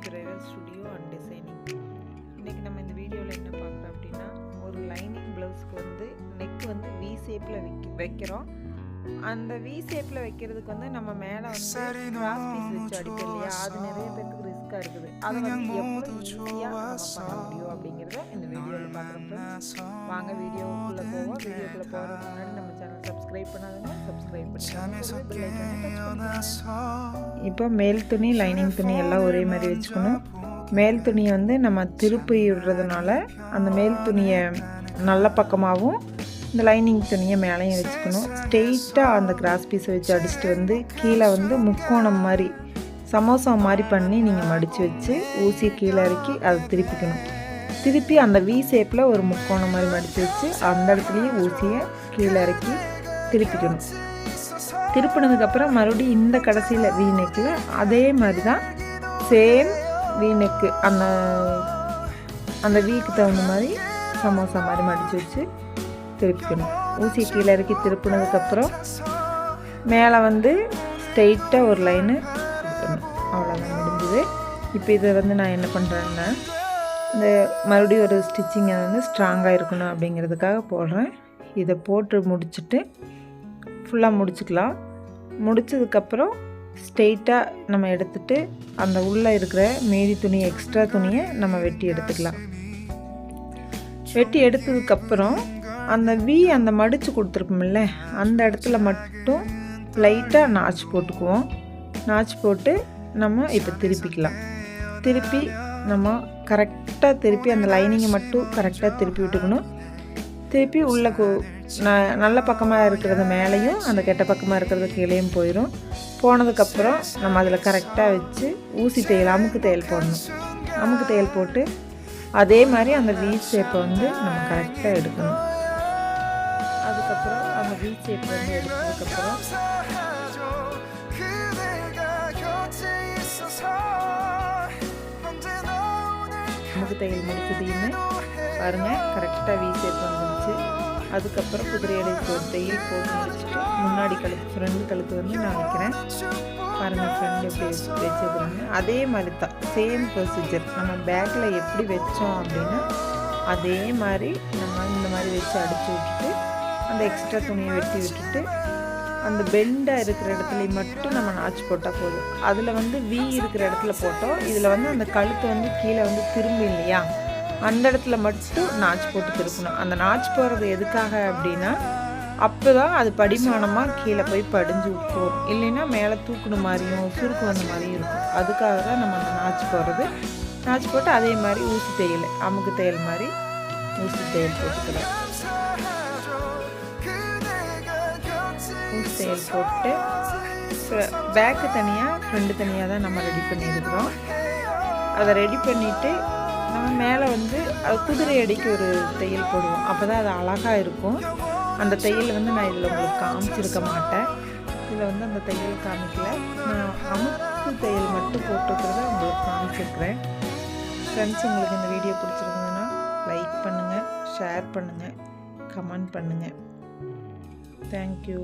Bridal studio and designing. இன்றைக்கி நம்ம இந்த வீடியோவில் என்ன பார்க்குறோம் அப்படின்னா, ஒரு லைனிங் ப்ளவுஸ்க்கு வந்து நெக் வந்து வி ஷேப்பில் வைக்கிறோம். அந்த வி ஷேப்பில் வைக்கிறதுக்கு வந்து நம்ம மேலே வந்து கிராஸ் பீஸ் வச்சு அடிப்போம் இல்லையா, அது நிறைய பேருக்கு ரிஸ்க்காக இருக்குது. அதை வந்து எவ்வளோ ஈஸியாக நம்ம பண்ண முடியும் அப்படிங்கிறத இந்த வீடியோவில் பார்க்குறோம். வாங்க வீடியோக்குள்ளே போவோம். வீடியோக்குள்ளே போகிறதுக்கு முன்னாடி நம்ம சேனல் சப்ஸ்கிரைப் பண்ணாதுங்க, சப்ஸ்கிரைப் பண்ணிக்கோங்க. இப்போ மேல் துணி லைனிங் துணி எல்லாம் ஒரே மாதிரி வச்சுக்கணும். மேல் துணியை வந்து நம்ம திருப்பி விடுறதுனால அந்த மேல் துணியை நல்ல பக்கமாகவும் இந்த லைனிங் துணியை மேலேயும் வச்சுக்கணும். ஸ்ட்ரெயிட்டாக அந்த கிராஸ் பீஸை வச்சு அடிச்சுட்டு வந்து கீழே வந்து முக்கோணம் மாதிரி சமோசா மாதிரி பண்ணி நீங்கள் மடித்து வச்சு ஊசி கீழே இறக்கி அதை திருப்பிக்கணும். திருப்பி அந்த வி ஷேப்பில் ஒரு முக்கோணம் மாதிரி மடித்து வச்சு அந்த இடத்துலையே ஊசியை கீழே இறக்கி திருப்பிக்கணும். திருப்பினதுக்கப்புறம் மறுபடியும் இந்த கடைசியில் வி நெக்கில் அதே மாதிரி தான் சேம் வி நெக்கு அந்த வீக்கு தகுந்த மாதிரி சமோசா மாதிரி மடித்து வச்சு திருப்பிக்கணும். ஊசி கீழே இறக்கி திருப்பினதுக்கப்புறம் மேலே வந்து ஸ்ட்ரெயிட்டாக ஒரு லைனு கொடுக்கணும். அவ்வளோதான், முடிஞ்சுது. இப்போ இதை வந்து நான் என்ன பண்ணுறேன்னா, இந்த மறுபடியும் ஒரு ஸ்டிச்சிங்கை வந்து ஸ்ட்ராங்காக இருக்கணும் அப்படிங்கிறதுக்காக போடுறேன். இதை போட்டு முடிச்சுட்டு ஃபுல்லாக முடிச்சுக்கலாம். முடித்ததுக்கப்புறம் ஸ்ட்ரெயிட்டாக நம்ம எடுத்துகிட்டு அந்த உள்ளே இருக்கிற மீதி துணி எக்ஸ்ட்ரா துணியை நம்ம வெட்டி எடுத்துக்கலாம். வெட்டி எடுத்ததுக்கப்புறம் அந்த அந்த மடித்து கொடுத்துருப்போம்ல அந்த இடத்துல மட்டும் லைட்டாக நாச் போட்டுக்குவோம். நாச் போட்டு நம்ம இப்போ திருப்பிக்கலாம். திருப்பி நம்ம கரெக்டாக திருப்பி அந்த லைனிங்கை மட்டும் கரெக்டாக திருப்பி விட்டுக்கணும். திருப்பி உள்ள நல்ல பக்கமாக இருக்கிறது மேலேயும் அந்த கெட்ட பக்கமாக இருக்கிறது கீழேயும் போயிடும். போனதுக்கப்புறம் நம்ம அதில் கரெக்டாக வச்சு ஊசி தையல் அமுக்கு தையல் போடணும். அமுக்கு தையல் போட்டு அதே மாதிரி அந்த வி ஷேப்பை வந்து நம்ம கரெக்டாக எடுக்கணும். அதுக்கப்புறம் அந்த வி ஷேப் வந்து எடுத்ததுக்கப்புறம் அமுக்கு தையல் முடிச்சதுன்னு பாருங்கள், கரெக்டாக வி ஷேப் வந்துருச்சு. அதுக்கப்புறம் குதிரை அடைக்கு ஒரு தையல் போட்டு முடிச்சுட்டு முன்னாடி கழுத்து ஃப்ரெண்டு கழுத்து வந்து நான் வைக்கிறேன். பாருங்கள் ஃப்ரெண்டு எப்படி வச்சுக்கிறாங்க. அதே மாதிரி தான் சேம் ப்ரொசீஜர் நம்ம பேக்கில் எப்படி வச்சோம் அப்படின்னா அதே மாதிரி நம்ம இந்த மாதிரி வச்சு அடித்து விட்டுட்டு அந்த எக்ஸ்ட்ரா துணியை வெட்டி விட்டுட்டு அந்த பெண்டாக இருக்கிற இடத்துல மட்டும் நம்ம நாச்சு போட்டால் போதும். அதில் வந்து வி இருக்கிற இடத்துல போட்டோம். இதில் வந்து அந்த கழுத்து வந்து கீழே வந்து திரும்பி இல்லையா, அந்த இடத்துல மட்டும் நாச்சு போட்டு திருப்பணும். அந்த நாச்சு போடுறது எதுக்காக அப்படின்னா அப்போ தான் அது படிமானமாக கீழே போய் படிஞ்சு போகும். இல்லைன்னா மேலே தூக்குன மாதிரியும் சுருக்கு வந்த மாதிரியும் இருக்கும். அதுக்காக தான் நம்ம அந்த நாச்சு போடுறது. நாச்சு போட்டு அதே மாதிரி ஊசி தையல் அமுக்கு தையல் மாதிரி ஊசி தையல் போட்டுக்கலாம். ஊசி தையல் போட்டு பேக்கு தனியாக ஃப்ரெண்டு தனியாக தான் நம்ம ரெடி பண்ணியிருக்கிறோம். அதை ரெடி பண்ணிவிட்டு நம்ம மேலே வந்து அது குதிரை அடிக்கு ஒரு தையல் போடுவோம். அப்போ தான் அது அழகாக இருக்கும். அந்த தையல் வந்து நான் இதில் உங்களுக்கு காமிச்சிருக்க மாட்டேன். இதில் வந்து அந்த தையல் காமிக்கல, நான் அமுக்கு தையல் மட்டும் போட்டுக்கிறத உங்களுக்கு காமிச்சிருக்கிறேன். ஃப்ரெண்ட்ஸ், உங்களுக்கு இந்த வீடியோ பிடிச்சிருந்ததுன்னா லைக் பண்ணுங்கள், ஷேர் பண்ணுங்கள், கமெண்ட் பண்ணுங்கள். தேங்க்யூ.